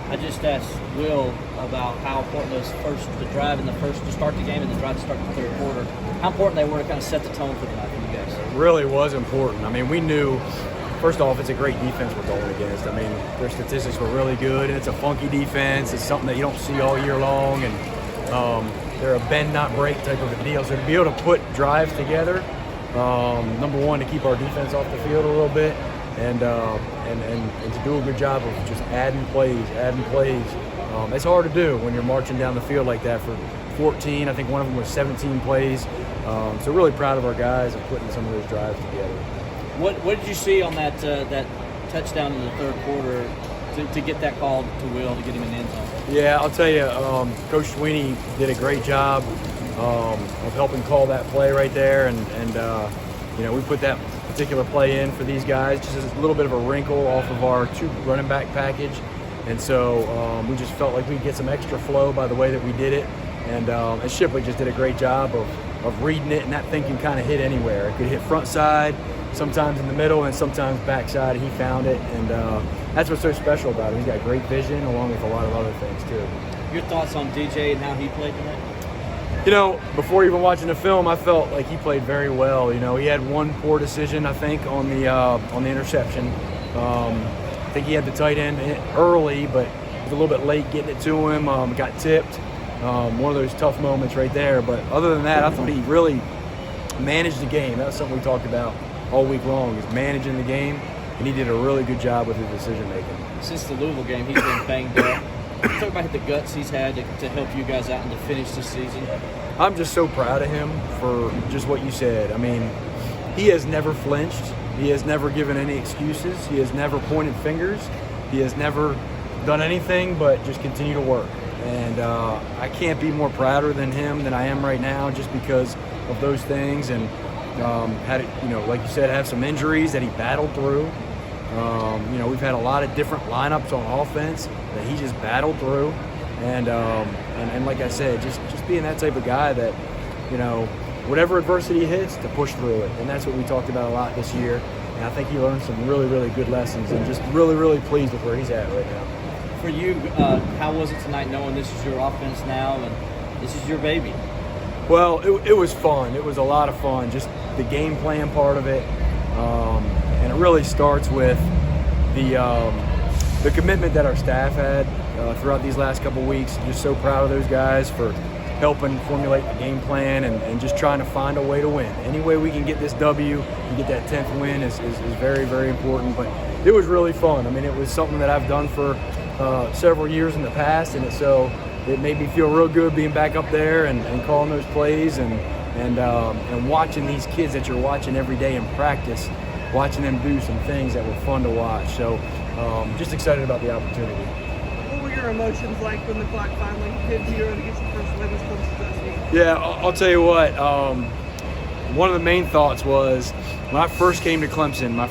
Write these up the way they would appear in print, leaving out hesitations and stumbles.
I just asked Will about how important the drive in the first to start the game and the drive to start the third quarter, how important they were to kind of set the tone for the night for you guys. It really was important. I mean, we knew, first off, it's a great defense we're going against. I mean, their statistics were really good, and it's a funky defense. It's something that you don't see all year long, and they're a bend not break type of a deal. So to be able to put drives together, number one, to keep our defense off the field a little bit, and to do a good job of just adding plays. It's hard to do when you're marching down the field like that for 14. I think one of them was 17 plays. So really proud of our guys and putting some of those drives together. What did you see on that touchdown in the third quarter to get that call to Will to get him in the end zone? Yeah, I'll tell you, Coach Sweeney did a great job of helping call that play right there, and we put that particular play in for these guys, just a little bit of a wrinkle off of our 2 running back package, and so we just felt like we'd get some extra flow by the way that we did it, and Shipley just did a great job of reading it, and that thing can kind of hit anywhere. It could hit front side, sometimes in the middle, and sometimes backside. He found it, and that's what's so special about him. He's got great vision along with a lot of other things too. Your thoughts on DJ and how he played tonight? Before even watching the film, I felt like he played very well. He had one poor decision, I think, on the interception. I think he had the tight end early, but it was a little bit late getting it to him. Got tipped. One of those tough moments right there. But other than that, I thought he really managed the game. That was something we talked about all week long, is managing the game, and he did a really good job with his decision making. Since the Louisville game, he's been banged up. Talk about the guts he's had to help you guys out and to finish this season. I'm just so proud of him for just what you said. I mean, he has never flinched. He has never given any excuses. He has never pointed fingers. He has never done anything but just continue to work. And I can't be more prouder than him than I am right now, just because of those things. And like you said, have some injuries that he battled through. We've had a lot of different lineups on offense that he just battled through, and like I said, just being that type of guy that, whatever adversity hits, to push through it, and that's what we talked about a lot this year. And I think he learned some really, really good lessons, and just really, really pleased with where he's at right now. For you, how was it tonight, knowing this is your offense now and this is your baby? Well, it was fun. It was a lot of fun, just the game plan part of it. And it really starts with the commitment that our staff had throughout these last couple weeks. Just so proud of those guys for helping formulate the game plan and just trying to find a way to win. Any way we can get this W and get that 10th win is very, very important. But it was really fun. I mean, it was something that I've done for several years in the past, and it made me feel real good being back up there and calling those plays and watching these kids that you're watching every day in practice, watching them do some things that were fun to watch. So just excited about the opportunity. What were your emotions like when the clock finally hit 0 to get the first win as Clemson OC? Yeah, I'll tell you what. One of the main thoughts was when I first came to Clemson, my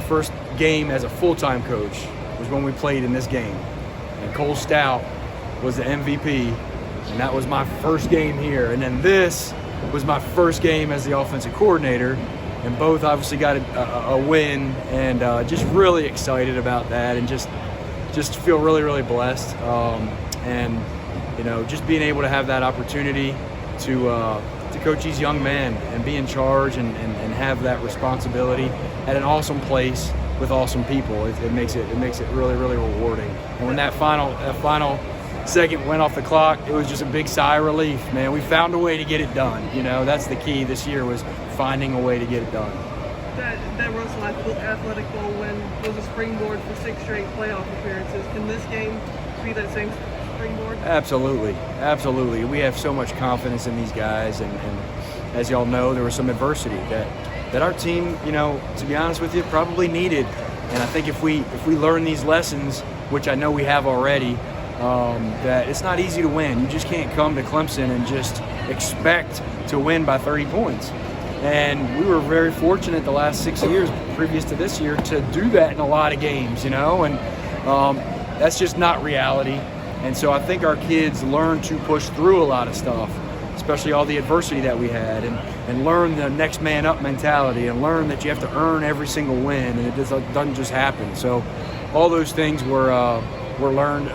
first game as a full-time coach was when we played in this game. And Cole Stout was the MVP, and that was my first game here. And then this was my first game as the offensive coordinator, and both obviously got a win, and just really excited about that, and just feel really, really blessed. And just being able to have that opportunity to coach these young men and be in charge and have that responsibility at an awesome place with awesome people, it makes it really, really rewarding. And when that final second went off the clock, it was just a big sigh of relief. Man, we found a way to get it done. That's the key this year, was finding a way to get it done. That Russell Athletic Bowl win was a springboard for 6 straight playoff appearances. Can this game be that same springboard? Absolutely. We have so much confidence in these guys, and as y'all know, there was some adversity that our team, to be honest with you, probably needed. And I think if we learn these lessons, which I know we have already, that it's not easy to win. You just can't come to Clemson and just expect to win by 30 points. And we were very fortunate the last 6 years previous to this year to do that in a lot of games, and that's just not reality. And so I think our kids learn to push through a lot of stuff, especially all the adversity that we had, and learn the next man up mentality, and learn that you have to earn every single win, and it doesn't just happen. So all those things were learned,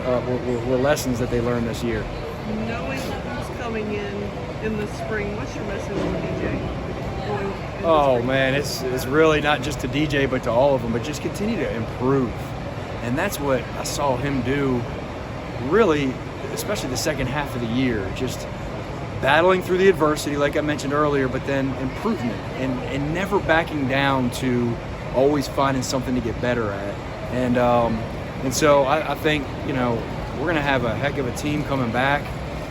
were lessons that they learned this year. Knowing who's coming in the spring, what's your message to DJ? Going into Oh spring? man, it's really not just to DJ, but to all of them. But just continue to improve, and that's what I saw him do. Really, especially the second half of the year, just battling through the adversity, like I mentioned earlier, but then improvement and never backing down to always finding something to get better at. And so I think, you know, we're going to have a heck of a team coming back,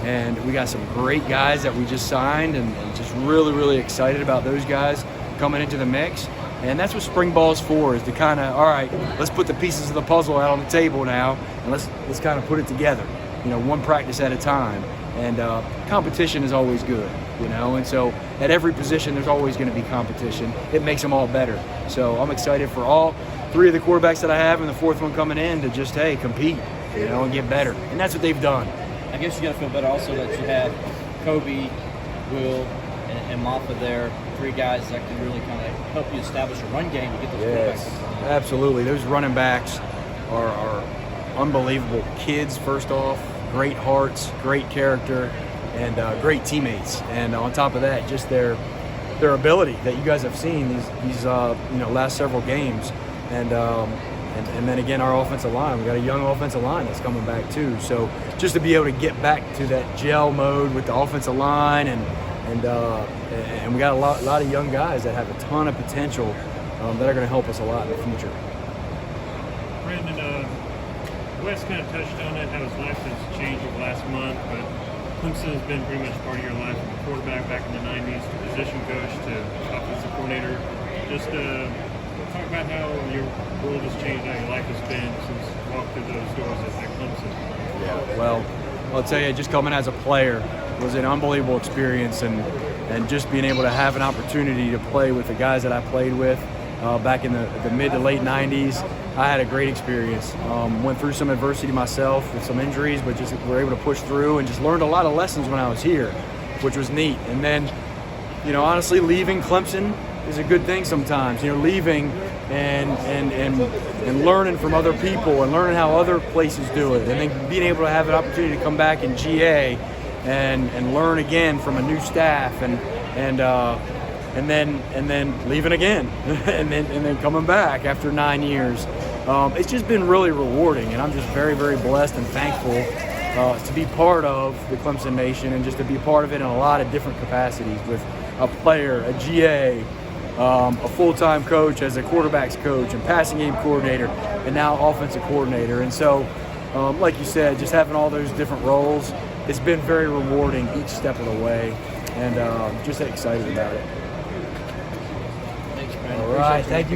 and we got some great guys that we just signed, and just really, really excited about those guys coming into the mix. And that's what spring ball is for, is to kind of, all right, let's put the pieces of the puzzle out on the table now, and let's kind of put it together, you know, one practice at a time. And competition is always good, you know, and so at every position there's always going to be competition. It makes them all better. So I'm excited for all three of the quarterbacks that I have and the fourth one coming in to just, hey, compete, you know, and get better. And that's what they've done. I guess you got to feel better also that you have Kobe, Will, and Maffa there, three guys that can really kind of help you establish a run game to get those quarterbacks. Absolutely. Those running backs are unbelievable kids, first off. Great hearts, great character, and great teammates. And on top of that, just their ability that you guys have seen these you know, last several games. And then again, our offensive line. We got a young offensive line that's coming back too. So just to be able to get back to that gel mode with the offensive line, and we got a lot of young guys that have a ton of potential that are going to help us a lot in the future. Brandon, Wes kind of touched on it, how his life has changed over the last month, but Clemson has been pretty much part of your life from a quarterback back in the 90s to position coach to offensive coordinator. Just talk about how your world has changed, how your life has been since you walked through those doors at Clemson. Yeah, well, I'll tell you, just coming as a player was an unbelievable experience, and just being able to have an opportunity to play with the guys that I played with back in the mid to late 90s. I had a great experience. Went through some adversity myself with some injuries, but just were able to push through and just learned a lot of lessons when I was here, which was neat. And then, you know, honestly, leaving Clemson is a good thing sometimes. You know, leaving and learning from other people and learning how other places do it, and then being able to have an opportunity to come back in GA and learn again from a new staff, and then leaving again, and then coming back after 9 years. It's just been really rewarding, and I'm just very, very blessed and thankful to be part of the Clemson Nation, and just to be part of it in a lot of different capacities, with a player, a GA, a full-time coach as a quarterbacks coach and passing game coordinator, and now offensive coordinator. And so, like you said, just having all those different roles, it's been very rewarding each step of the way, and just excited about it. Thanks, Brandon. All right, thank you.